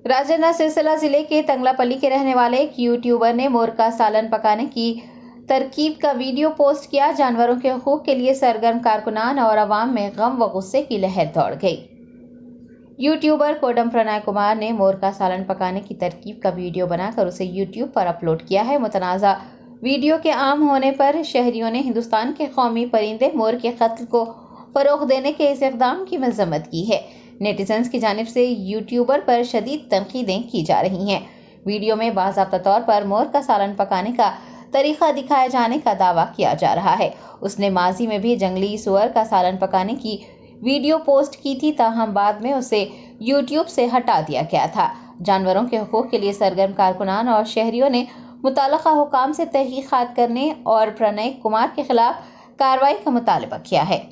راجندر سرسلا ضلع کے تنگلا پلی کے رہنے والے ایک یوٹیوبر نے مور کا سالن پکانے کی ترکیب کا ویڈیو پوسٹ کیا۔ جانوروں کے حقوق کے لیے سرگرم کارکنان اور عوام میں غم و غصے کی لہر دوڑ گئی۔ یوٹیوبر کوڈم پرنائے کمار نے مور کا سالن پکانے کی ترکیب کا ویڈیو بنا کر اسے یوٹیوب پر اپلوڈ کیا ہے۔ متنازع ویڈیو کے عام ہونے پر شہریوں نے ہندوستان کے قومی پرندے مور کے قتل کو فروغ دینے کے اس اقدام کی مذمت کی ہے۔ نیٹیزنز کی جانب سے یوٹیوبر پر شدید تنقیدیں کی جا رہی ہیں۔ ویڈیو میں باضابطہ طور پر مور کا سالن پکانے کا طریقہ دکھائے جانے کا دعویٰ کیا جا رہا ہے۔ اس نے ماضی میں بھی جنگلی سور کا سالن پکانے کی ویڈیو پوسٹ کی تھی، تاہم بعد میں اسے یوٹیوب سے ہٹا دیا گیا تھا۔ جانوروں کے حقوق کے لیے سرگرم کارکنان اور شہریوں نے متعلقہ حکام سے تحقیقات کرنے اور پرنائے کمار کے خلاف کارروائی کا مطالبہ کیا ہے۔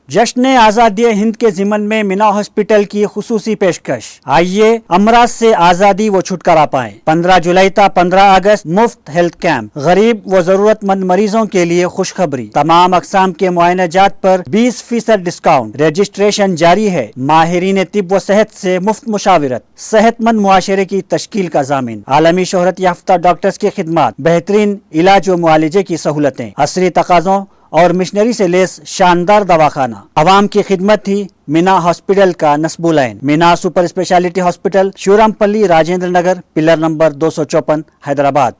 جشن آزادی ہند کے ضمن میں مینا ہاسپٹل کی خصوصی پیشکش، آئیے امراض سے آزادی و چھٹکارا پائیں۔ 15 جولائی تا 15 اگست مفت ہیلتھ کیمپ، غریب و ضرورت مند مریضوں کے لیے خوشخبری، تمام اقسام کے معائنہ جات پر 20% ڈسکاؤنٹ، رجسٹریشن جاری ہے۔ ماہرین طب و صحت سے مفت مشاورت، صحت مند معاشرے کی تشکیل کا ضامن، عالمی شہرت یافتہ ڈاکٹرز کی خدمات، بہترین علاج و معالجے کی سہولتیں، عصری تقاضوں اور مشنری سے لیس شاندار دواخانہ، عوام کی خدمت ہی مینا ہاسپٹل کا نصب العین۔ مینا سپر اسپیشلٹی ہاسپٹل، شیورام پلی، راجندر نگر، پلر نمبر 254، حیدرآباد۔